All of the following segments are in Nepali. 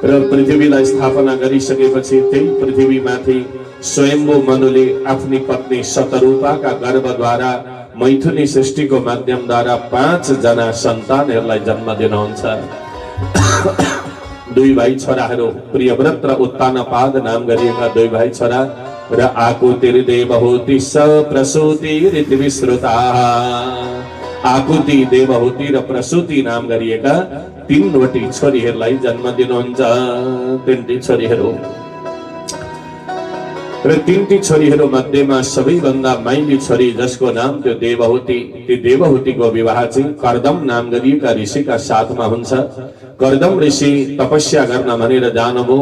र पृथ्वीलाई स्थापना गरिसकेपछि त्यही पृथ्वीमाथि स्वयम्भू मनुले आफ्नी पत्नी शतरूपाका गर्भद्वारा मैथुनी सृष्टिको माध्यमद्वारा 5 जना सन्तानहरूलाई जन्म दिनुहुन्छ। दुई भाइ छोराहरू प्रियव्रत र उत्तानपाद नाम गरिएका दुई भाइ छोरा र आकुति देवहूति स प्रसूति रीति विश्रुता। आकुति, देवहूति र प्रसूति नाम गरिएका 3वटी छोरीहरूलाई जन्म दिनुहुन्छ। 3टी छोरीहरू र 3टी छोरीहरू मध्येमा सबैभन्दा माइली छोरी जसको नाम त्यो देवहूति, ती देवहूतिको विवाह चाहिँ कर्दम नाम गरिएका ऋषिका साथमा हुन्छ। कर्दम ऋषि तपस्या गर्न भनेर जानुभयो।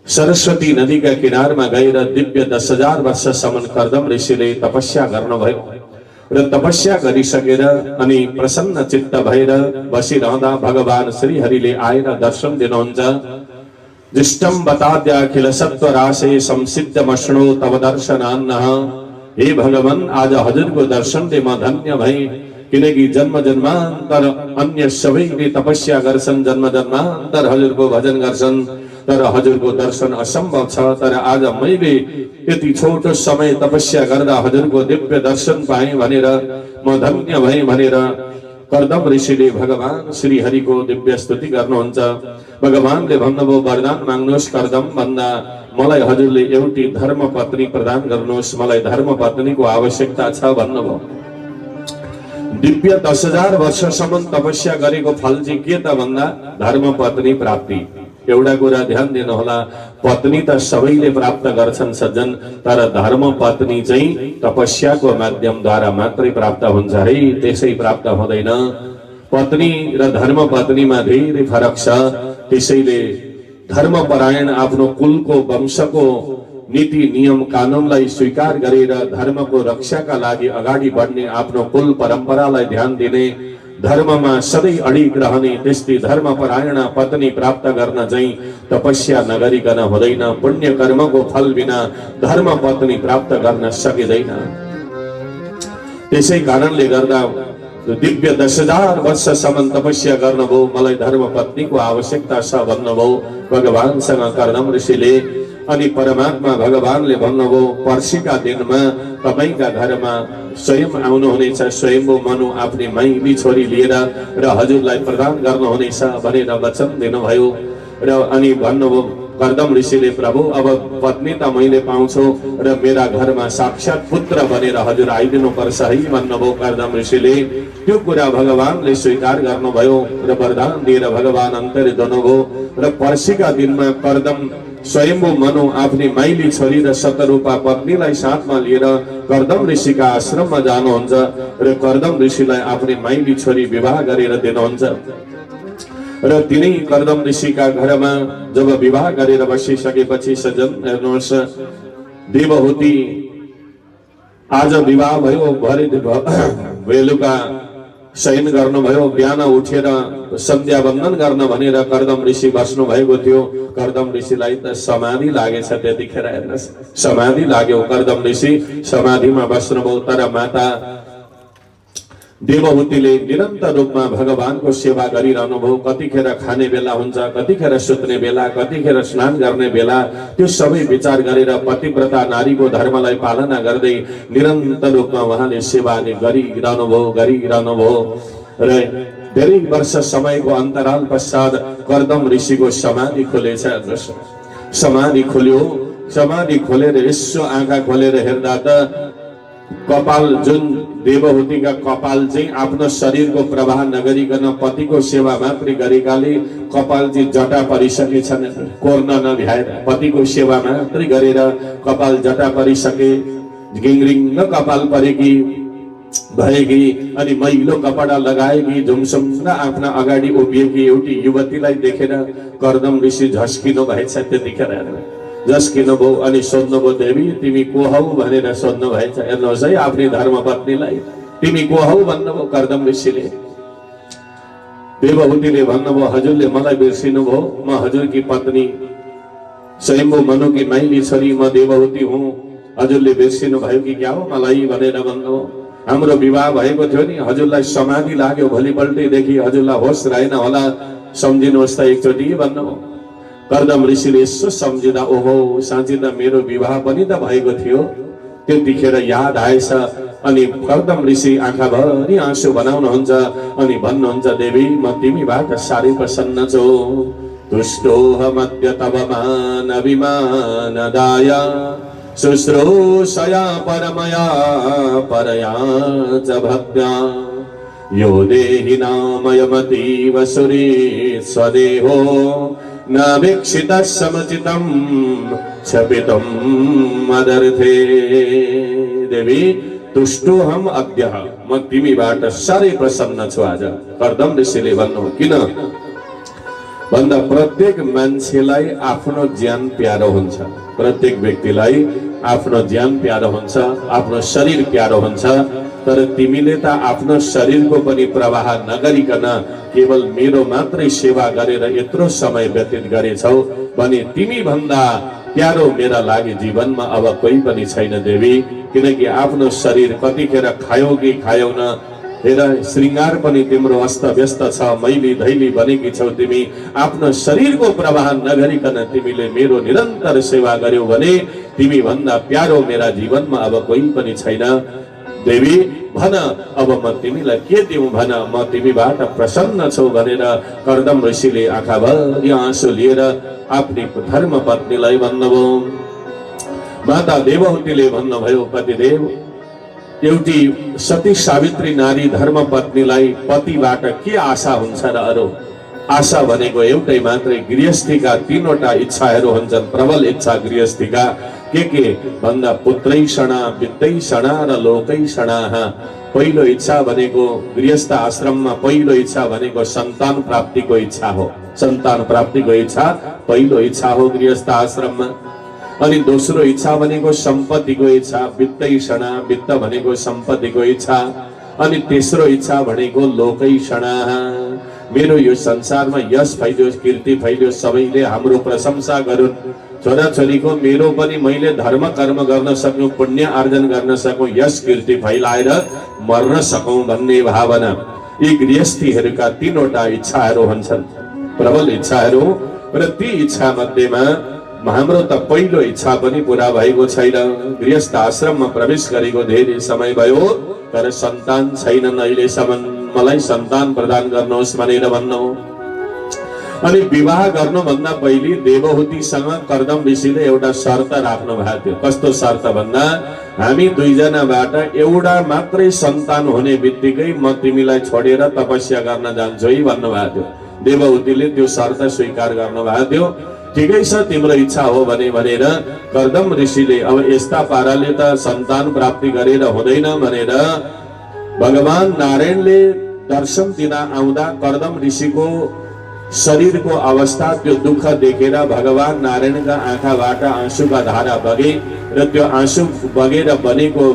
सरस्वती नदीका किनारमा गएर दिव्य 10,000 वर्षसम्म कर्दम ऋषिले तपस्या गर्नुभयो र तपस्या गरिसकेर अनि प्रसन्न चित्त भएर बसिरहँदा भगवान श्रीहरिले आएर दर्शन दिनुहुन्छ। दृष्टम बताद्याखिल सत्वराशे संसिद्धमश्नो तव दर्शनान्नः। हे भगवान, आज हजुरको दर्शनले म धन्य भएँ, किनकि जन्म जन्मान्तर अन्य सबैले तपस्या गर्छन्, जन्म जन्मान्तर हजुरको भजन गर्छन्, तर हजुरको दर्शन असम्भव छ। तर आज मैले यति छोटो समय तपस्या गर्दा हजुरको दिव्य दर्शन पाएँ भनेर म धन्य भएँ भनेर कर्दम ऋषिले भगवान श्रीहरिको दिव्य स्तुति गर्नुहुन्छ। भगवानले भन्नुभयो, वरदान माग्नुहोस् कर्दम भन्दा मलाई हजुरले एउटी धर्म पत्नी प्रदान गर्नुहोस्, मलाई धर्म पत्नीको आवश्यकता छ भन्नुभयो। दिव्य 10,000 वर्षसम्म तपस्या गरेको फल चाहिँ के त भन्दा धर्म पत्नी प्राप्ति। एउटा कुरा ध्यान दिनुहोला, पत्नी त सबैले प्राप्त गर्छन् सज्जन, तर धर्म पत्नी चाहिँ तपस्याको माध्यमद्वारा मात्रै प्राप्त हुन्छ है, त्यसै प्राप्त हुँदैन। पत्नी र धर्म पत्नीमा धेरै फरक छ। त्यसैले धर्मपरायण आफ्नो कुलको वंशको नीति नियम कानुनलाई स्वीकार गरेर धर्मको रक्षाका लागि अगाडि बढ्ने, आफ्नो कुल परम्परालाई ध्यान दिने, धर्ममा सधैँ अडिग रहने त्यस्तै धर्मपरायण पत्नी प्राप्त गर्न चाहिँ तपस्या नगरिकन हुँदैन। पुण्य कर्मको फल बिना धर्म पत्नी प्राप्त गर्न सकिँदैन। त्यसै कारणले गर्दा दिव्य 10,000 वर्षसम्म तपस्या गर्नुभयो, मलाई धर्म पत्नीको आवश्यकता छ भन्नुभयो भगवानसँग कर्दम ऋषिले। अनि परमात्मा भगवानले भन्नुभयो, पर्सिका दिनमा तपाईका घरमा स्वयं आउनुहुनेछ, स्वयम्भू मनु आफ्नी माइली छोरी लिएर र हजुरलाई प्रदान गर्नुहुनेछ भनेर वचन दिनुभयो। र अनि भन्नुभयो कर्दम ऋषिले, प्रभु अब पत्नी त मैले पाउँछु र मेरा घरमा साक्षात पुत्र बनेर हजुर आइदिनु पर्छ है भन्नुभयो कर्दम ऋषिले। त्यो कुरा भगवानले स्वीकार गर्नुभयो र वरदान दिएर भगवान अन्तरित हुनुभयो। र पर्सिका दिनमा कर्दम स्वयम्भू मनु आफ्नी माइली छोरी र शतरूपा पत्नीलाई साथमा लिएर कर्दम ऋषिका आश्रममा जानुहुन्छ र कर्दम ऋषिलाई आफ्नी माइली छोरी विवाह गरेर दिनुहुन्छ। र तिनै कर्दम ऋषिका घरमा जब विवाह गरेर बसिसकेपछि सज्जन हेर्नुहोस्, देवहूति आज विवाह भयो, भरे बेलुका शयन गर्नुभयो, बिहान उठेर सन्ध्या वन्दन गर्न भनेर कर्दम ऋषि बस्नु भएको थियो। कर्दम ऋषिलाई त समाधि लागेछ। त्यतिखेर हेर्नुहोस्, समाधि लाग्यो, कर्दम ऋषि समाधिमा बस्नुभयो। तर माता देवहूतिले निरन्तर रूपमा भगवानको सेवा गरिरहनुभयो। कतिखेर खाने बेला हुन्छ, कतिखेर सुत्ने बेला, कतिखेर स्नान गर्ने बेला, त्यो सबै विचार गरेर पतिव्रता नारीको धर्मलाई पालना गर्दै निरन्तर रूपमा उहाँले सेवा गरिरहनुभयो। र धेरै वर्ष समयको अन्तराल पश्चात कर्दम ऋषिको समाधि खोलेछ। समाधि खोल्यो, समाधि खोलेर यसो आँखा खोलेर हेर्दा त कपाल, जुन देवहूतिका कपाल चाहिँ आफ्नो शरीरको प्रवाह नगरिकन पतिको सेवा मात्रै गरेकाले कपाल चाहिँ जटा परिसकेछन्, कोर्न नभ्याएर पतिको सेवा मात्रै गरेर कपाल जटा परिसके, गिङरिङ्ग कपाल परेकी भएकी अनि मैलो कपडा लगाएकी झुमसुम आफ्ना अगाडि उभिएकी एउटी युवतीलाई देखेर कर्दम ऋषि झस्किनु भएछ। त्यतिखेर झस्किनुभयो अनि सोध्नुभयो, देवी तिमी को हौ भनेर सोध्नु भएछ। हेर्नुहोस् है, आफ्नै धर्मपत्नीलाई तिमी को हौ भन्नुभयो कर्दम ऋषिले। देवहूतिले भन्नुभयो, हजुरले मलाई बिर्सिनु भयो, म हजुरकी पत्नी स्वयम्भू मनुकी माइली छोरी म देवहूति हुँ, हजुरले बिर्सिनु भयो कि क्या हो मलाई भनेर भन्नुभयो। हाम्रो विवाह भएको थियो नि, हजुरलाई समाधि लाग्यो, भोलिपल्टैदेखि हजुरलाई होस रहेन होला, सम्झिनुहोस् त एकचोटि भन्नु। कर्दम ऋषिले यसो सम्झिँदा ओहो साँच्चै त मेरो विवाह पनि त भएको थियो, त्यतिखेर याद आएछ। अनि कर्दम ऋषि आँखाभरि आँसु बनाउनुहुन्छ अनि भन्नुहुन्छ, देवी म तिमीबाट साह्रै प्रसन्न छु। तुष्टोऽहमद्य तव मान अभिमानदाय शुश्रूषया परमया परया च भक्त्या यो देहि नामयमतीव सुरेश्वदेहो न वीक्षितः समचितं क्षपितं मदर्थे। देवी तुष्टोऽहम अद्यः, म तिमीबाट साह्रै प्रसन्न छु आज। कर्दम ऋषिले भन्नु, किन भन्दा प्रत्येक मान्छेलाई आफ्नो ज्यान प्यारो हुन्छ, प्रत्येक व्यक्तिलाई आफ्नो ज्यान प्यारो हुन्छ, आफ्नो शरीर प्यारो हुन्छ। तर तिमीले त आफ्नो शरीरको पनि प्रवाह नगरिकन केवल मेरो मात्रै सेवा गरेर यत्रो समय व्यतीत गरेछौ भने तिमी भन्दा प्यारो मेरा लागि जीवनमा अब कोही पनि छैन देवी। किनकि आफ्नो शरीर कतिखेर खायौ कि खायौ न, हेर श्रृंगार पनि तिम्रो अस्त व्यस्त छ, मैली धैली बनेकी छौ तिमी। आफ्नो शरीरको प्रवाह नगरिकन तिमीले मेरो निरन्तर सेवा गर्यौ भने तिमी भन्दा प्यारो मेरा जीवनमा अब कोही पनि छैन। देवी भन अब म तिमीलाई के दिउँ भन, म तिमीबाट प्रसन्न छु भनेर कर्दम ऋषिले आँखाभरि आँसु लिएर आफ्नी धर्म पत्नीलाई भन्नुभयो। माता देवहूतिले भन्नुभयो, पतिदेव एउटी सती सावित्री नारी धर्म पत्नीलाई पतिबाट के आशा हुन्छ र अरू? आशा भनेको एउटै मात्रै, गृहस्थीका तीनवटा इच्छाहरू हुन्छन्, प्रबल इच्छा गृहस्थीका। के भन्दा पुत्रैषणा वित्तैषणा र लोकैषणा। पहिलो इच्छा भनेको गृहस्थ आश्रममा पहिलो इच्छा भनेको सन्तान प्राप्तिको इच्छा हो, सन्तान प्राप्तिको इच्छा पहिलो इच्छा हो गृहस्थ आश्रममा। अनि दोस्रो इच्छा भनेको सम्पत्तिको इच्छा, वित्तैषणा, वित्त भनेको सम्पत्तिको इच्छा। अनि तेस्रो इच्छा भनेको लोकैषणा, मेरो यो संसारमा यश फैलियोस्, कीर्ति फैलियोस्, सबैले हाम्रो प्रशंसा गरून्, छोराछोरीको मेरो पनि मैले धर्म कर्म गर्न सकूं, पुण्य आर्जन गर्न सकूं, यश कीर्ति फैलाएर मर्न सकूं भन्ने भावना। यी गृहस्थीहरूका तीनवटा इच्छाहरू हुन्छन्, प्रबल इच्छाहरू। र ती इच्छा मध्येमा हाम्रो त पहिलो इच्छा पनि पूरा भएको छैन। गृहस्थ आश्रममा प्रवेश गरेको धेरै समय भयो तर सन्तान छैनन् अहिलेसम्म, मलाई सन्तान प्रदान गर्नुहोस् भनेर भन्नु। अनि विवाह गर्नुभन्दा पहिले देवहूतिसँग कर्दम ऋषिले एउटा शर्त राख्नु भएको थियो। कस्तो शर्त भन्दा, हामी दुईजनाबाट एउटा मात्रै सन्तान हुने बित्तिकै म तिमीलाई छोडेर तपस्या गर्न जान्छु है भन्नुभएको थियो। देवहूतिले त्यो शर्त स्वीकार गर्नुभएको थियो। ठिकै छ तिम्रो इच्छा हो भने भनेर कर्दम ऋषिले अब यस्ता पाराले त सन्तान प्राप्ति गरेर हुँदैन भनेर भगवान नारायणले दर्शन दिन आउँदा कर्दम ऋषिको शरीरको अवस्था त्यो दुःख देखेर भगवान नारायणका आँखाबाट आँसुका धारा बगे र त्यो आँसु बगेर बनेको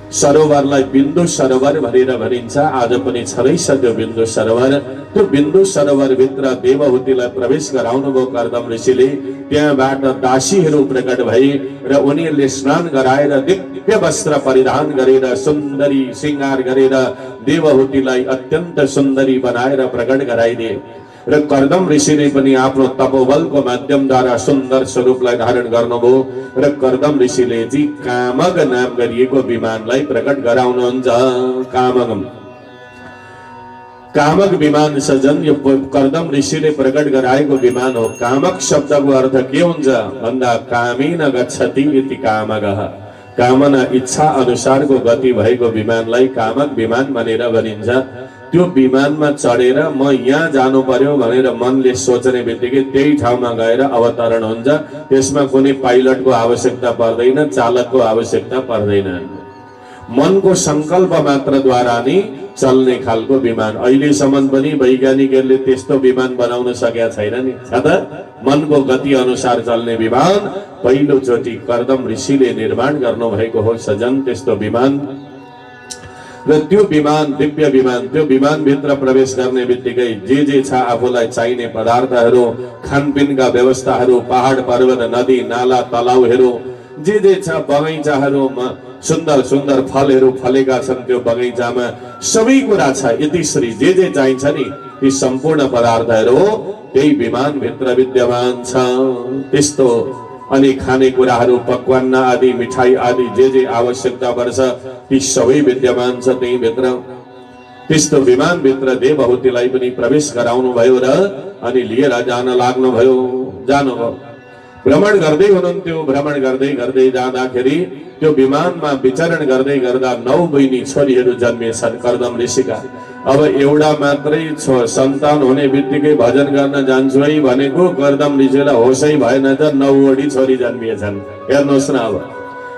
सरोवरलाई बिन्दु सरोवर भनेर भनिन्छ। आज पनि छँदैछ त्यो बिन्दु सरोवर। त्यो बिन्दु सरोवर भित्र देवहूतिलाई प्रवेश गराउनु भयो कर्दम ऋषिले। त्यहाँबाट दासीहरू प्रकट भए र उनीहरूले स्नान गराएर दिव्य वस्त्र परिधान गरेर सुन्दरी श्रृंगार गरेर देवहूतिलाई अत्यन्त सुन्दरी बनाएर प्रकट गराइदिए। र कर्दम ऋषिले पनि आफ्नो तपोबलको माध्यमद्वारा सुन्दर स्वरूपलाई धारण गर्नुभयो र कर्दम ऋषिले जी कामग नाम गरिएको विमानलाई प्रकट गराउनुहुन्छ। कामग विमान सजन यो कर्दम ऋषिले प्रकट गराएको विमान हो। कामक शब्दको अर्थ के हुन्छ भन्दा कामेन गच्छति इति कामगः, कामना इच्छा अनुसारको गति भएको विमानलाई कामक विमान भनेर भनिन्छ। त्यो विमानमा चढेर म यहाँ जानु पर्यो भनेर मनले सोच्ने बित्तिकै त्यही ठाउँमा गएर अवतरण हुन्छ। त्यसमा कुनै पाइलटको आवश्यकता पर्दैन, चालकको आवश्यकता पर्दैन। मनको संकल्प मात्रद्वारा नै चल्ने खालको विमान। अहिलेसम्म पनि वैज्ञानिकहरूले त्यस्तो विमान बनाउन सकेका छैन नि, छ त? मनको गति अनुसार चल्ने विमान पहिलोचोटि कर्दम ऋषिले निर्माण गर्नुभएको हो सजन त्यस्तो विमान। र त्यो विमान दिव्य विमान, त्यो विमान भित्र प्रवेश गर्ने बित्तिकै जे छ आफूलाई चाहिने पदार्थहरू, खानपिनका व्यवस्थाहरू, पहाड पर्वत नदी नाला तलाउहरू, जे छ बगैँचाहरूमा सुन्दर फलहरू फलेका छन्, त्यो बगैँचामा सबै कुरा छ। यतिश्री जे चाहिन्छ नि ती सम्पूर्ण पदार्थहरू त्यही विमानभित्र विद्यमान छ। त्यस्तो अनि खानेकुराहरू पकवान आदि मिठाई आदि जे आवश्यकता पर्छ ती सबै विद्यमान छ त्यही भित्र। त्यस्तो विमानभित्र देवहूतिलाई पनि प्रवेश गराउनु भयो र अनि लिएर जान लाग्नुभयो। जानुभयो, भ्रमण गर्दै हुनुहुन्थ्यो। भ्रमण गर्दै गर्दै जाँदाखेरि त्यो विमानमा विचरण गर्दै गर्दा 9 बहिनी छोरीहरू जन्मिएछन् कर्दम ऋषिका। अब एउटा मात्रै सन्तान हुने बित्तिकै भजन गर्न जान्छु है भनेको कर्दम ऋषिलाई होसै भएन, 9 वटी छोरी जन्मिएछन्। हेर्नुहोस् न, अब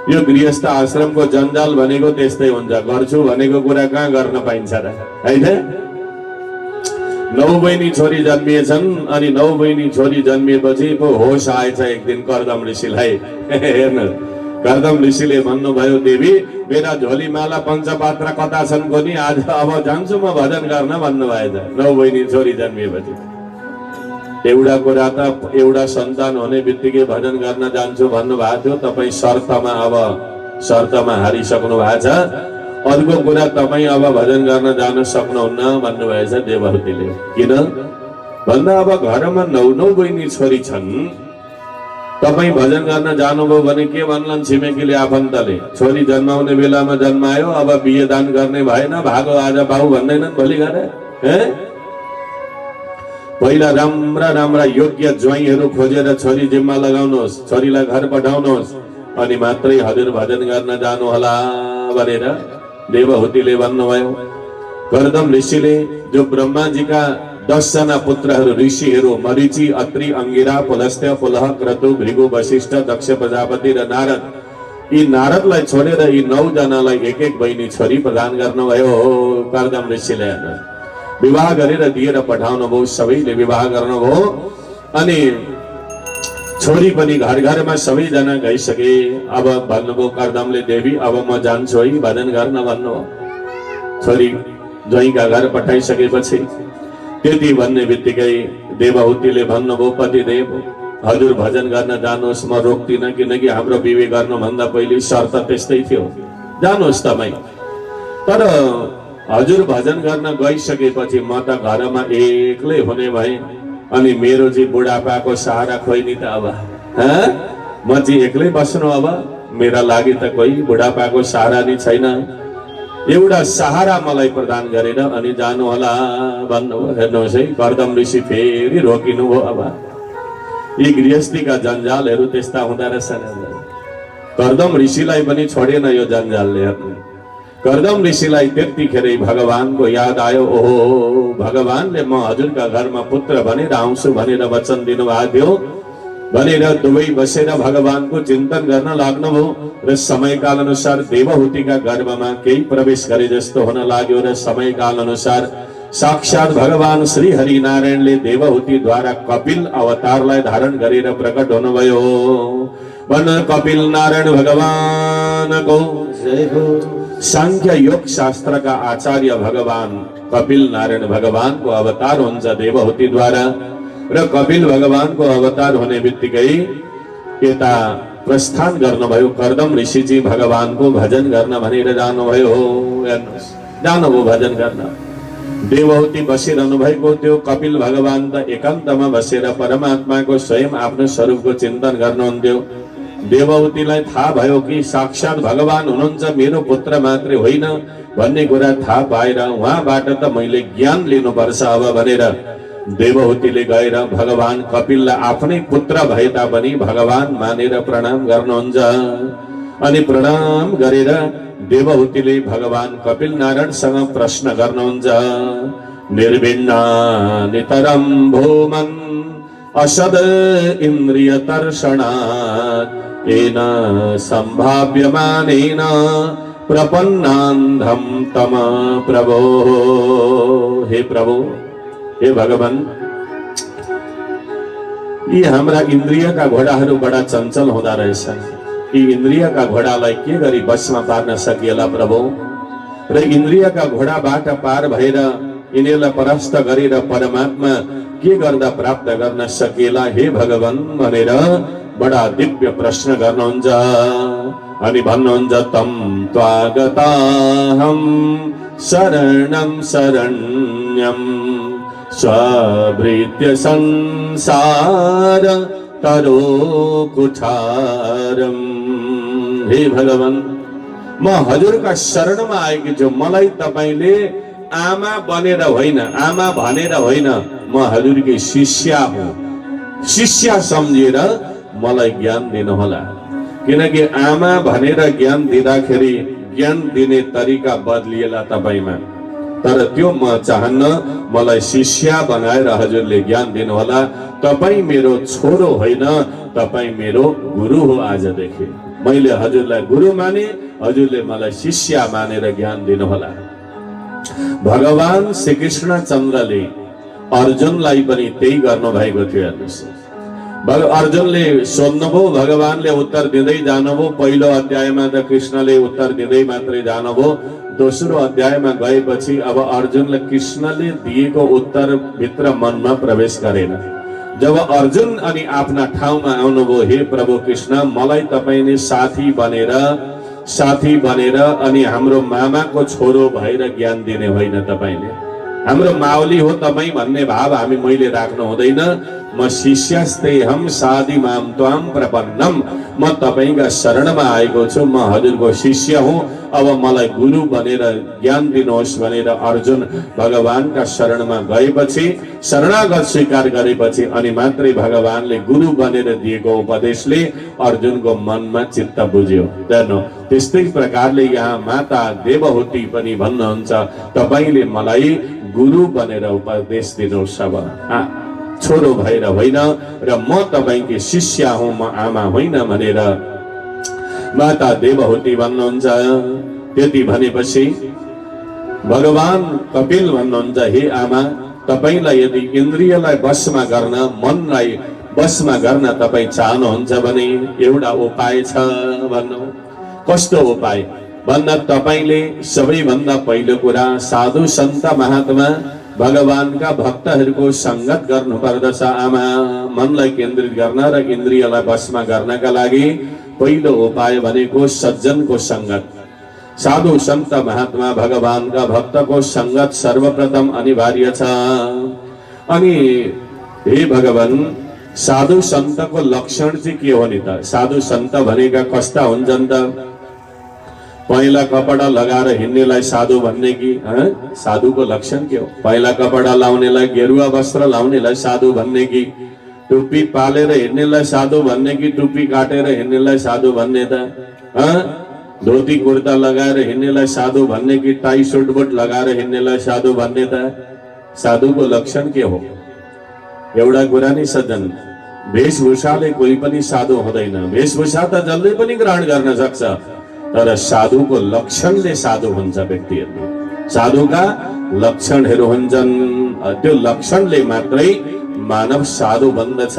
यो गृहस्थ आश्रमको जन्जाल भनेको त्यस्तै हुन्छ। गर्छु भनेको कुरा कहाँ गर्न पाइन्छ र, हैन? 9 बहिनी छोरी जन्मिएछन् अनि 9 बहिनी छोरी जन्मिएपछि पो होस आएछ एक दिन कर्दम ऋषिलाई। हेर्नु, कर्दम ऋषिले भन्नुभयो, देवी मेरा झोलीमाला पञ्चपात्र कता छन् कोनी, आज अब जान्छु म भजन गर्न भन्नुभएछ 9 बहिनी छोरी जन्मिएपछि। एउटा कुरा त एउटा सन्तान हुने बित्तिकै भजन गर्न जान्छु भन्नुभएको थियो, तपाईँ शर्तमा हारिसक्नु भएको छ। अर्को कुरा तपाईँ अब भजन गर्न जान सक्नुहुन्न भन्नुभएछ देवहूतिले। किन भन्दा अब घरमा 9 बहिनी छोरी छन्, तपाईँ भजन गर्न जानुभयो भने के भन्लान् छिमेकीले आफन्तले, छोरी जन्माउने बेलामा जन्मायो अब बिहे दान गर्ने भएन, भागो आज बाउ भन्दैनन् भोलि गएर। पहिला राम्रा योग्य ज्वाइँहरू खोजेर छोरी जिम्मा लगाउनुहोस्, छोरीलाई घर पठाउनुहोस्, अनि मात्रै हजुर भजन गर्न जानु होला भनेर देवहूतिले भन्नुभयो। कर्दम ऋषिले जो ब्रह्माजीका 10 जना पुत्रहरू ऋषिहरू मरीचि, अत्रि, अंगिरा, पुलस्त्य, पुलह, क्रतु, भृगु, वशिष्ठ, दक्ष प्रजापति र नारद, यी नारदलाई छोडेर यी 9 जनालाई एक एक बहिनी छोरी प्रदान गर्नुभयो कर्दम ऋषिले। विवाह गरेर दिएर पठाउनु भयो, सबैले विवाह गर्नुभयो। अनि छोरी पनि घर घरमा सबैजना गइसके। अब भन्नुभयो कर्दमले, देवी अब म जान्छु है भजन गर्न भन्नुभयो। छोरी ज्वाइँका घर पठाइसकेपछि त्यति भन्ने बित्तिकै देवहूतिले भन्नुभयो, पतिदेव हजुर भजन गर्न जानुहोस्, म रोक्दिनँ, किनकि हाम्रो विवाह गर्नुभन्दा पहिले शर्त त्यस्तै थियो, जानुहोस् तपाईँ। तर हजुर भजन गर्न गइसकेपछि म त घरमा एक्लै हुने भएँ, अनि मेरो चाहिँ बुढापाको सहारा खोइ नि त। अब म चाहिँ एक्लै बस्नु, अब मेरा लागि त कोही बुढापाको सहारा नि छैन, एउटा सहारा मलाई प्रदान गरेर अनि जानु होला भन्नुभयो। हेर्नुहोस् है, कर्दम ऋषि फेरि रोकिनु भयो। अब यी गृहस्थीका जन्जालहरू त्यस्ता हुँदो रहेछन्। कर्दम ऋषिलाई पनि छोडेन यो जन्जालले। कर्दम ऋषिलाई त्यतिखेरै भगवानको याद आयो। ओहो, भगवानले म हजुरका घरमा पुत्र भनेर आउँछु भनेर वचन दिनुभएको थियो भनेर दुवै बसेर भगवानको चिन्तन गर्न लाग्नुभयो। र समयकाल अनुसार देवहूतिका गर्भमा केही प्रवेश गरे जस्तो हुन लाग्यो र समयकाल अनुसार साक्षात भगवान श्री हरि नारायणले देवहूतिद्वारा कपिल अवतारलाई धारण गरेर प्रकट हुनुभयो। भन कपिल नारायण भगवानको जय हो। सांख्य योग शास्त्र का आचार्य भगवान कपिल नारायण भगवान को अवतार हुन्छ देवहूतिद्वारा। र कपिल भगवान को अवतार होने बित्तिकै यता प्रस्थान गर्नुभयो। कर्दम ऋषिजी भगवान को भजन गर्न भनेर जानुभयो। जानुभयो भजन गर्न। देवहूति बसिरहनु भएको थियो। कपिल भगवान त एकान्तमा बसेर परमात्मा को स्वयं आफ्नो स्वरूप को चिन्तन गर्नुहुन्थ्यो। देवहूतिलाई थाहा भयो कि साक्षात भगवान हुनुहुन्छ, मेरो पुत्र मात्रै होइन भन्ने कुरा थाहा पाएर उहाँबाट त मैले ज्ञान लिनुपर्छ अब भनेर देवहूतिले गएर भगवान कपिललाई आफ्नै पुत्र भए तापनि भगवान मानेर प्रणाम गर्नुहुन्छ। अनि प्रणाम गरेर देवहूतिले भगवान कपिल नारायणसँग प्रश्न गर्नुहुन्छ। निर्विण्णा नितरम भूमन् असद इन्द्रिय तर्षणात् येन संभाव्यमानेन प्रपन्नान्धम तम प्रभो। हे प्रभु, हे भगवान, यी हाम्रा इन्द्रियका घोडाहरू बडा चञ्चल हुँदा रहेछन्। यी इन्द्रियका घोडालाई के गरी बसमा पार्न सकिएला प्रभु? र इन्द्रियका घोडाबाट पार भएर यिनीहरूलाई परास्त गरेर परमात्मा के गर्दा प्राप्त गर्न सकिएला हे भगवान भनेर बडा दिव्य प्रश्न गर्नुहुन्छ। अनि भन्नुहुन्छ तम त्वागताहं शरणं शरण्यं स्वभृत्य संसार तरो कुठारम। हे भगवान, म हजुरका शरणमा आएकी छु। मलाई तपाईले आमा बनेर होइन, आमा भनेर होइन, म हजुरकी शिष्या हुँ। शिष्या सम्झेर मलाई ज्ञान दिनुहोला। किनकि आमा भनेर ज्ञान दिँदाखेरि ज्ञान दिने तरिका बदलिएला तपाईमा। तर त्यो म चाहन्न। मलाई शिष्या बनाएर हजुरले ज्ञान दिनुहोला। तपाई मेरो छोरो होइन, तपाई मेरो गुरु हो। आजदेखि मैले हजुरलाई गुरु माने, हजुरले मलाई शिष्या मानेर ज्ञान दिनुहोला। भगवान श्री कृष्ण चन्द्रले अर्जुनलाई पनि त्यही गर्नु भएको थियो। हेर्नुस्, अर्जुनले सोध्नुभयो, भगवानले उत्तर दिँदै जानुभयो। पहिलो अध्यायमा त कृष्णले उत्तर दिँदै मात्रै जानुभयो। दोस्रो अध्यायमा गएपछि अब अर्जुनले कृष्णले दिएको उत्तर भित्र मनमा प्रवेश गरेन। जब अर्जुन अनि आफ्ना ठाउँमा आउनुभयो, हे प्रभु कृष्ण, मलाई तपाईले साथी बनेर अनि हाम्रो मामाको छोरो भएर ज्ञान दिने होइन। तपाईले हाम्रो माउली हो तपाई भन्ने भाव मैले राख्नु हुँदैन। म शिष्यस्तेहम साधिमाम त्वाम प्रपन्नम। म तपाईका शरणमा आएको छु। म हजुरको शिष्य हुँ। अब मलाई गुरु बनेर ज्ञान दिनुहोस् भनेर अर्जुन भगवानका शरणमा गएपछि, शरणागत स्वीकार गरेपछि अनि मात्रै भगवानले गुरु बनेर दिएको उपदेशले अर्जुनको मनमा चित्त बुझ्यो। हेर्नु, त्यस्तै प्रकारले यहाँ माता देवहूति पनि भन्नुहुन्छ, तपाईले मलाई गुरु बनेर उपदेश दिनुहोस्। अब छोरो भएर होइन र म तपाईकी शिष्या हुँ, म आमा होइन भनेर माता देवहूति भन्नुहुन्छ। त्यति भनेपछि भगवान कपिल भन्नुहुन्छ, हे आमा, तपाईलाई यदि इन्द्रियलाई वशमा गर्न, मनलाई वशमा गर्न तपाई चाहनुहुन्छ भने एउटा उपाय छ। भन्नु, कस्तो उपाय भन्दा तपाईले सबैभन्दा पहिलो कुरा साधु सन्त महात्मा भगवानका भक्तहरूको संगत गर्नु पर्दछ। आमा, मनलाई केन्द्रित गर्न र इन्द्रियलाई वशमा गर्नका लागि पहिलो उपाय भनेको सज्जनको संगत। साधु सन्त महात्मा भगवानका भक्तको संगत सर्वप्रथम अनिवार्य छ। अनि हे भगवान, साधु सन्तको लक्षण चाहिँ के हो नि त? साधु सन्त भनेका कस्ता हुन्छन् त? पहेँला कपडा लगाएर हिँड्नेलाई साधु भन्ने कि? साधुको लक्षण के हो? पहेँला कपडा लाउनेलाई, गेरुवा वस्त्र लाउनेलाई साधु भन्ने कि? टुप्पी पालेर हिँड्नेलाई साधु भन्ने कि टुप्पी काटेर हिँड्नेलाई साधु भन्ने त? धोती कुर्ता लगाएर हिँड्नेलाई साधु भन्ने कि टाई सुट बुट लगाएर हिँड्नेलाई साधु भन्ने त? साधुको लक्षण के हो? एउटा कुरा नि सज्जन, वेशभूषाले कोही पनि साधु हुँदैन। वेशभूषा त जसले पनि ग्रहण गर्न सक्छ, तर साधुको लक्षणले साधु हुन्छ व्यक्तिहरू। साधुका लक्षणहरू हुन्छन्, त्यो लक्षणले मात्रै मानव साधु बन्दछ।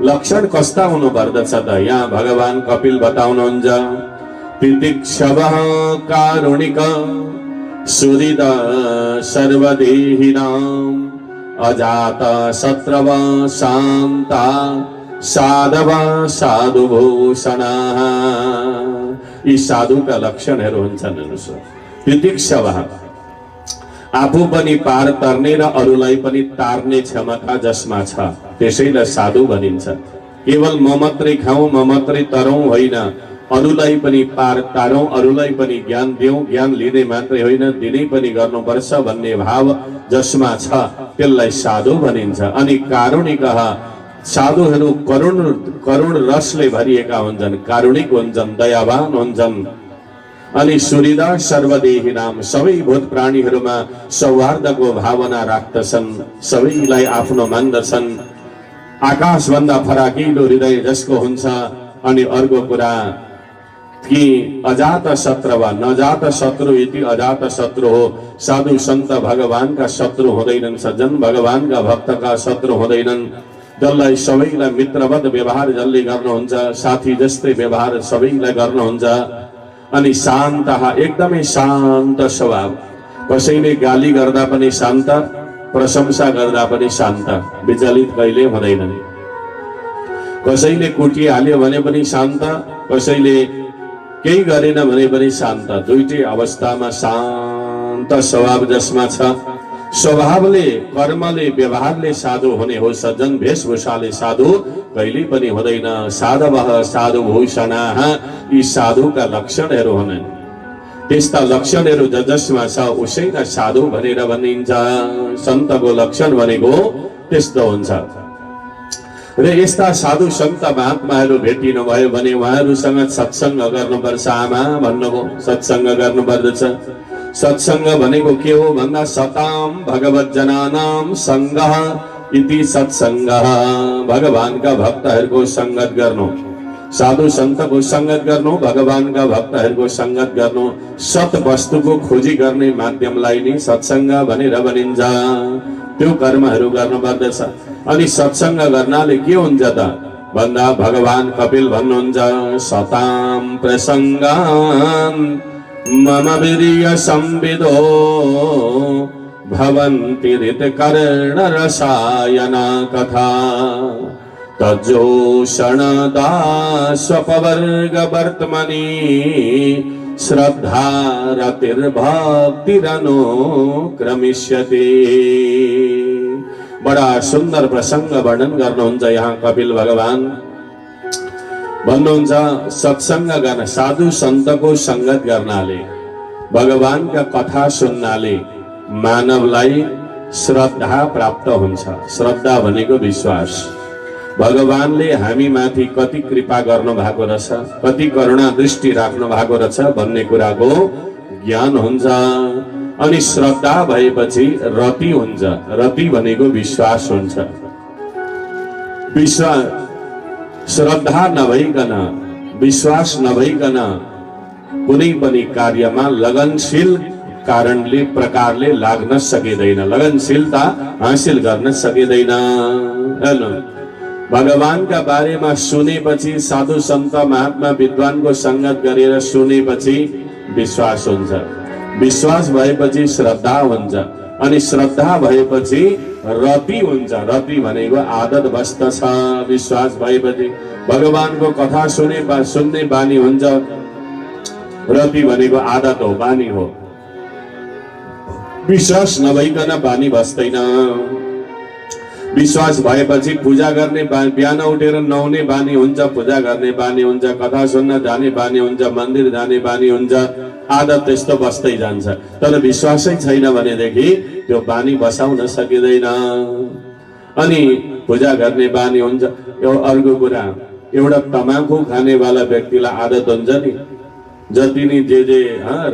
लक्षण कस्ता हुनु पर्दछ त? यहाँ भगवान कपिल बताउनुहुन्छ, तितिक्षवः कारुणिक सुहृद सर्वदेहिनाम् अजात शत्रव शान्ता साधव साधुभूषणाः। यी साधुका लक्षणहरू हुन्छन्। तितिक्षवः, आफू पनि पार तर्ने र अरूलाई पनि तार्ने क्षमता जसमा छ, त्यसैलाई साधु भनिन्छ। केवल म मात्रै खाउँ, म मात्रै तरौँ होइन, अरूलाई पनि पार तारौँ, अरूलाई पनि ज्ञान दिउँ। ज्ञान लिँदै मात्रै होइन, दिनै पनि गर्नुपर्छ भन्ने भाव जसमा छ, त्यसलाई साधु भनिन्छ। अनि कारुणिकः, साधुहरू करुण रसले भरिएका हुन्छन्, कारुणिक हुन्छन्, दयावान हुन्छन्। अनि सुहृदा सर्वदेही नाम, सबै भूत प्राणीहरूमा सौहार्दको भावना राख्दछन्, सबैलाई आफ्नो मान्दछन्। आकाशभन्दा फराकिलो हृदय जसको हुन्छ। अनि अर्को कुरा कि अजात शत्रु वा नजात शत्रु इति अजात शत्रु हो। साधु सन्त भगवानका शत्रु हुँदैनन्, सज्जन भगवानका भक्तका शत्रु हुँदैनन्। जसलाई सबैलाई मित्रवत व्यवहार जसले गर्नुहुन्छ, साथी जस्तै व्यवहार सबैलाई गर्नुहुन्छ। अनि शान्त, एकदमै शान्त स्वभाव, कसैले गाली गर्दा पनि शान्त, प्रशंसा गर्दा पनि शान्त, विचलित कहिले हुँदैनन्। कसैले कुटिहाल्यो भने पनि शान्त, कसैले केही गरेन भने पनि शान्त। दुईटै अवस्थामा शान्त स्वभाव जसमा छ, स्वभावले कर्मले व्यवहारले साधु हुने हो सज्जन, वेशभूषाले साधु कहिले पनि हुँदैन। साधवः साधु भूषणाः, यी साधुका लक्षणहरू हुन्। त्यस्ता लक्षणहरू जसमा छ उसैलाई साधु भनेर भनिन्छ। सन्तको लक्षण भनेको त्यस्तो हुन्छ। र यस्ता साधु सन्त महात्माहरू भेटिनु भयो भने उहाँहरूसँग सत्सङ्ग गर्नुपर्छ। आमा भन्नुभयो सत्सङ्ग गर्नुपर्दछ। सत्सङ्ग भनेको के हो भन्दा सताम भगवत जनानाम सङ्गः इति सत्सङ्गः। भगवानका भक्तहरूको सङ्गत गर्नु, साधु सन्तको सङ्गत गर्नु, भगवानका भक्तहरूको सङ्गत गर्नु, सत वस्तुको खोजी गर्ने माध्यमलाई नै सत्सङ्ग भनेर भनिन्छ। त्यो कर्महरू गर्नुपर्दछ। अनि सत्सङ्ग गर्नाले के हुन्छ त भन्दा भगवान कपिल भन्नुहुन्छ सताम प्रसङ्गान् मम वीर्य संविदो भवन्ति ऋतकर्ण रसायना कथा तज्जोषणदा स्वपवर्ग वर्तमनि श्रद्धा रतिर्भक्तिरनो क्रमिष्यति। बड़ा सुंदर प्रसंग वर्णन गर्नुहुन्छ यहाँ कपिल भगवान। भन्नुहुन्छ सत्संग गर्न, साधु सन्तको संगत गर्नाले, भगवानका कथा सुन्नाले मानवलाई श्रद्धा प्राप्त हुन्छ। श्रद्धा भनेको विश्वास। भगवानले हामी माथि कति कृपा गर्नु भएको रहेछ, कति करुणा दृष्टि राख्नु भएको रहेछ भन्ने कुराको ज्ञान हुन्छ। अनि श्रद्धा भएपछि रति हुन्छ। रति भनेको विश्वास हुन्छ। श्रद्धा नभइकन, विश्वास नभइकन कुनै पनि कार्यमा लगनशील कारणले प्रकारले लाग्न सकिँदैन, लगनशीलता हासिल गर्न सकिँदैन। हेलो, भगवानका बारेमा सुनेपछि, साधु सन्त महात्मा विद्वानको संगत गरेर सुनेपछि विश्वास हुन्छ। विश्वास भएपछि श्रद्धा हुन्छ। अनि श्रद्धा भएपछि रति हुन्छ। रति भनेको आदत बस्दछ। विश्वास भएपछि भगवानको कथा सुन्ने बानी हुन्छ। रति भनेको आदत हो, बानी हो। विश्वास नभइकन बानी बस्दैन। विश्वास भएपछि पूजा गर्ने बिहान उठेर नुहाउने बानी हुन्छ, पूजा गर्ने बानी हुन्छ, कथा सुन्न जाने बानी हुन्छ, मन्दिर जाने बानी हुन्छ। आदत त्यस्तो बस्दै जान्छ। तर विश्वासै छैन भनेदेखि त्यो बानी बसाउन सकिँदैन। अनि पूजा गर्ने बानी हुन्छ। यो अर्को कुरा, एउटा तमाखु खानेवाला व्यक्तिलाई आदत हुन्छ नि, जति नि जे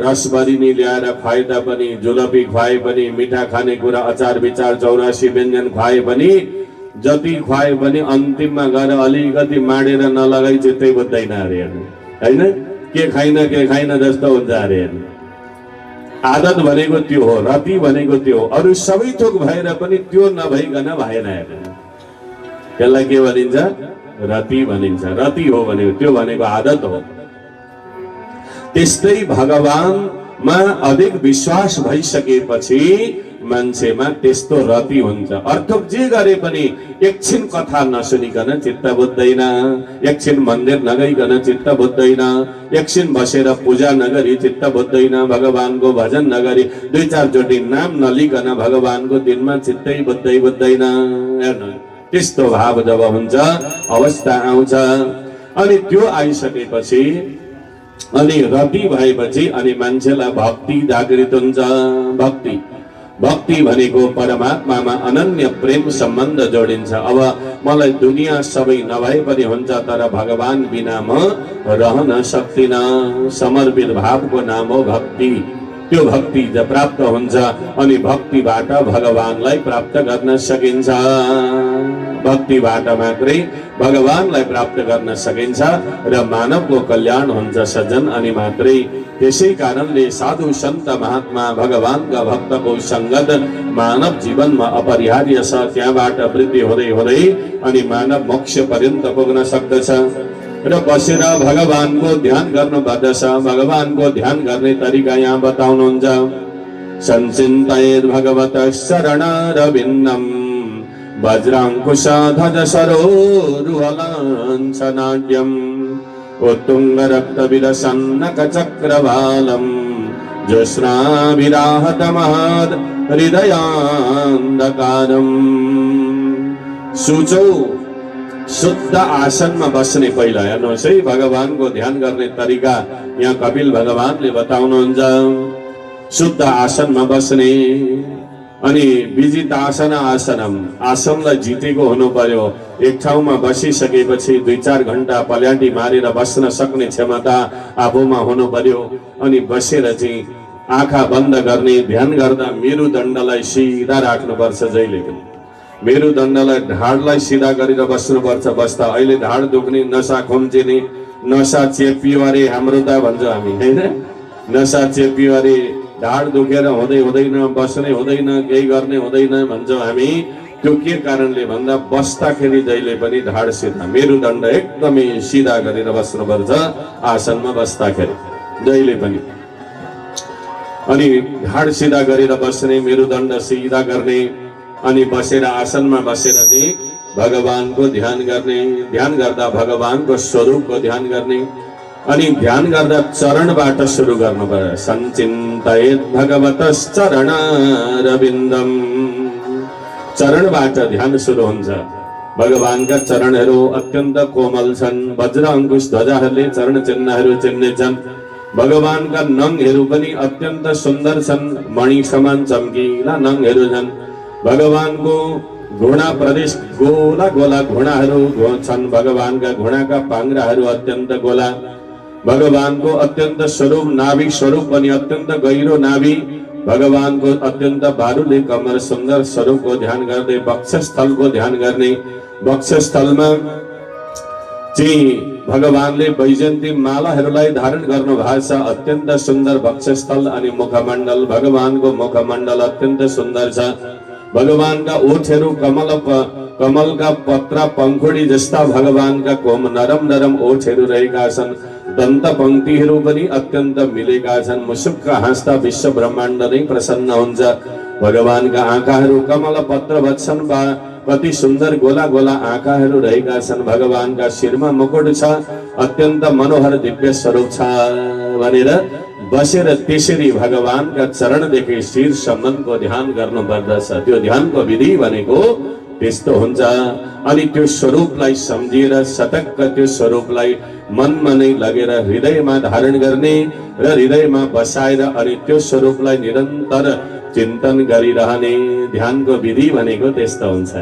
रसभरी नि ल्याएर खुवाए तापनि, जुलपी खुवाए पनि, मिठा खाने कुरा अचार विचार 84 व्यञ्जन खुवाए पनि, जति खुवाए पनि अन्तिममा गएर अलिकति माडेर नलगाई चित्तै बुझ्दैन अरे हैन। के खाइन जस्तो हुन्छ अरे। आदत भनेको त्यो हो, रति भनेको त्यो हो। अरू सबै थोक भएर पनि त्यो नभइकन भएन अरे। त्यसलाई के भनिन्छ? रति भनिन्छ। रति हो भनेको त्यो भनेको आदत हो। त्यस्तै भगवानमा अधिक विश्वास भइसकेपछि मान्छेमा त्यस्तो रति हुन्छ। अर्थात् जे गरे पनि एकछिन कथा नसुनिकन चित्त बुझ्दैन, एकछिन मन्दिर नगइकन चित्त बुझ्दैन, एकछिन बसेर पूजा नगरी चित्त बुझ्दैन, भगवानको भजन नगरी 2-4 चोटि नाम नलिकन भगवानको दिनमा चित्तै बुझ्दैन। हेर्नु, त्यस्तो भाव जब हुन्छ, अवस्था आउँछ। अनि त्यो आइसकेपछि, अनि रति भएपछि अनि मान्छेलाई भक्ति जागृत हुन्छ। भक्ति भनेको परमात्मामा अनन्य प्रेम सम्बन्ध जोडिन्छ। अब मलाई दुनिया सबै नभए पनि हुन्छ, तर भगवान बिना म रहन सक्दिन। समर्पित भावको नाम हो भक्ति। त्यो भक्ति जब प्राप्त हुन्छ अनि भक्तिबाट भगवानलाई प्राप्त गर्न सकिन्छ। भक्तिबाट मात्रै भगवानलाई प्राप्त गर्न सकिन्छ र मानवको कल्याण हुन्छ सज्जन। अनि मात्रै त्यसै कारणले साधु सन्त महात्मा भगवानका भक्तको संगत मानव जीवनमा अपरिहार्य छ। त्यहाँबाट वृद्धि हुँदै हुँदै अनि मानव मोक्ष पर्यन्त पुग्न सक्दछ। र बसेर भगवानको ध्यान गर्नुपर्दछ। भगवानको ध्यान गर्ने तरिका यहाँ बताउनुहुन्छ। संचिन्तयेत् भगवतः शरणारविन्दम् वज्राङ्कुशध्वज सरोरुहलाञ्छनाढ्यम् उत्तुङ्गरक्तविलसन्नकचक्रवालम् ज्योत्स्नाभिराहतमहद् हृदयान्धकारम्। सुचौ शुद्ध आसनमा बस्ने। पहिला हेर्नुहोस् है, भगवानको ध्यान गर्ने तरिका यहाँ कपिल भगवानले बताउनुहुन्छ। शुद्ध आसनमा बस्ने, अनि विजितासन आसनम, आसनलाई जितेको हुनु पर्यो। एक ठाउँमा बसिसकेपछि 2-4 घण्टा पल्याटी मारेर बस्न सक्ने क्षमता आफूमा हुनु पर्यो। अनि बसेर चाहिँ आँखा बन्द गर्ने, ध्यान गर्दा मेरुदण्डलाई सिधा राख्नुपर्छ। जहिले पनि मेरुदण्डलाई, ढाडलाई सिधा गरेर बस्नुपर्छ। बस्दा अहिले ढाड दुख्ने, नसा खुम्चिने, नसा चेपियो अरे हाम्रो त भन्छ हामी हैन, नसा चिप्यो अरे, ढाड दुखेर हुँदैन, बस्ने हुँदैन, केही गर्ने हुँदैन भन्छौँ हामी। त्यो के कारणले भन्दा बस्दाखेरि जहिले पनि ढाड सिधा, मेरुदण्ड एकदमै सिधा गरेर बस्नुपर्छ आसनमा बस्दाखेरि जहिले पनि। अनि ढाड सिधा गरेर बस्ने, मेरुदण्ड सिधा गर्ने, अनि बसेर आसनमा बसेर चाहिँ भगवानको ध्यान गर्ने। ध्यान गर्दा भगवानको स्वरूपको ध्यान गर्ने। अनि ध्यान गर्दा चरणबाट सुरु गर्नुपर्छ। सञ्चिन्तयेत् भगवतश्चरणारविन्दम, चरणबाट ध्यान सुरु हुन्छ। भगवानका चरणहरू अत्यन्त कोमल छन्। वज्र अंकुश ध्वजाहरूले चरण चिन्हहरू चिन्नेछन्। भगवानका नङहरू पनि अत्यन्त सुन्दर छन्, मणि समान चम्किला नङहरू छन्। भगवानको घुँडा प्रदेश गोला गोला घुँडाहरू छन्। भगवानका घुँडाका पाङ्राहरू अत्यन्त गोला। भगवानको अत्यन्त स्वरूप, नाभि स्वरूप पनि अत्यन्त गहिरो नाभि। भगवानको अत्यन्त बारुले कमर, सुन्दर स्वरूपको ध्यान गर्दै वक्षस्थलको ध्यान गर्ने। वक्षस्थलमा चाहिँ भगवानले वैजयन्ती मालाहरूलाई धारण गर्नु भएको छ। अत्यन्त सुन्दर वक्षस्थल। अनि मुखमण्डल, भगवानको मुखमण्डल अत्यन्त सुन्दर छ। भगवानका ओठहरू कमलका पत्रा पंखुडी जस्ता भगवानका कोम नरम नरम ओठहरू रहेका छन्। दन्त पंक्तिहरू पनि अत्यन्त मिलेका छन्। मुसुक्क हाँस्दा विश्व ब्रह्माण्ड नै प्रसन्न हुन्छ। भगवानका आँखाहरू कमल पत्र वत्सन बा कति सुन्दर गोला गोला आँखाहरू रहेका छन्। भगवानका शिरमा मुकुट छ, अत्यन्त मनोहर दिव्य स्वरूप छ भनेर बसेर त्यसरी भगवानका चरणदेखि शीर्षसम्मको ध्यान गर्नुपर्दछ। त्यो ध्यानको विधि भनेको त्यस्तो हुन्छ। अनि त्यो स्वरूपलाई सम्झिएर सटक्क त्यो स्वरूपलाई मनमा नै लगेर हृदयमा धारण गर्ने र हृदयमा बसाएर अनि त्यो स्वरूपलाई निरन्तर चिन्तन गरिरहने। ध्यानको विधि भनेको त्यस्तो हुन्छ।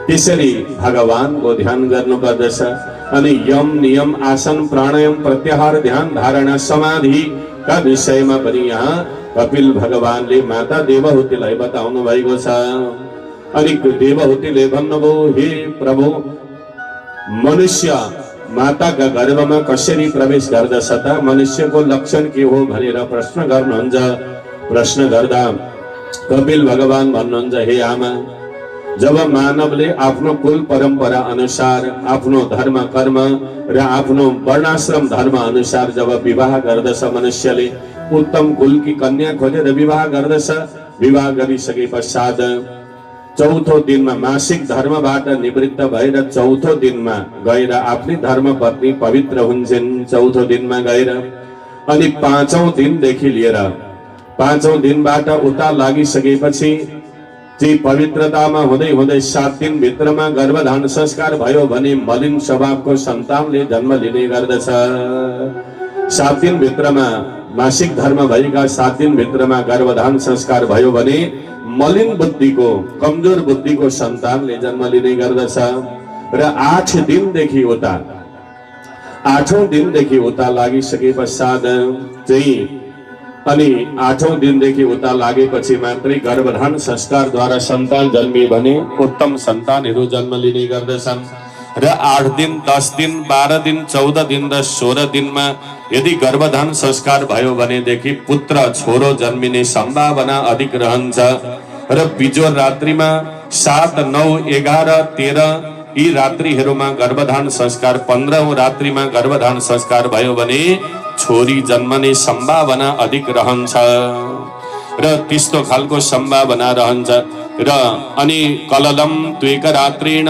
त्यसरी भगवानको ध्यान गर्नुपर्दछ। अनि यम नियम आसन प्राणायाम प्रत्याहार ध्यान धारणा समाधि का विषयमा पनि यहाँ कपिल भगवानले माता देवहूतिलाई बताउनु भएको छ। अनि देवहूतिले भन्नुभयो, हे प्रभु, मनुष्य माताका गर्भमा कसरी प्रवेश गर्दछ त? मनुष्यको लक्षण के हो भनेर प्रश्न गर्नुहुन्छ। प्रश्न गर्दा कपिल भगवान भन्नुहुन्छ, हे आमा, जब मानवले आफ्नो कुल परम्परा अनुसार आफ्नो धर्म कर्म र आफ्नो वर्णाश्रम धर्म अनुसार जब विवाह गर्दछ, मनुष्यले उत्तम कुलकी कन्या खोजेर विवाह गर्दछ। विवाह गरिसके पश्चात चौथो दिनमा मासिक धर्मबाट निवृत्त भएर चौथो दिनमा गएर आफ्नै धर्म पत्नी पवित्र हुन्छन्। चौथो दिनमा गएर अनि पाँचौं दिनदेखि लिएर पाँचौं दिनबाट उता लागिसकेपछि चाहिँ पवित्रतामा हुँदै हुँदै 7 दिन भित्रमा गर्भधान संस्कार भयो भने मलिन स्वभावको सन्तानले जन्म लिने गर्दछ। 7 दिन भित्रमा मासिक धर्म भएका 7 दिन भित्रमा गर्भधान संस्कार भयो भने मलिन बुद्धिको, कमजोर बुद्धिको सन्तानले जन्म लिने गर्दछ। र 8 दिनदेखि उता 8औं दिनदेखि उता लागिसके पश्चात चाहिँ अनि 8औं दिनदेखि उता लागेपछि मात्रै गर्भधान संस्कारद्वारा सन्तान जन्मिए भने उत्तम सन्तानहरू जन्म लिने गर्दछन्। र 8 दिन 10 दिन 12 दिन 14 दिन र 16 दिनमा यदि गर्भधान संस्कार भयो भनेदेखि पुत्र छोरो जन्मिने सम्भावना अधिक रहन्छ। र बिजोर रात्रिमा 7, 9, 11, 13 यी रात्रिहरूमा गर्भधान संस्कार, 15औं रात्रिमा गर्भधान संस्कार भयो भने छोरी जन्मने सम्भावना अधिक रहन्छ। र त्यस्तो खालको सम्भावना रहन्छ। र अनि कललम त्वेक रात्रिण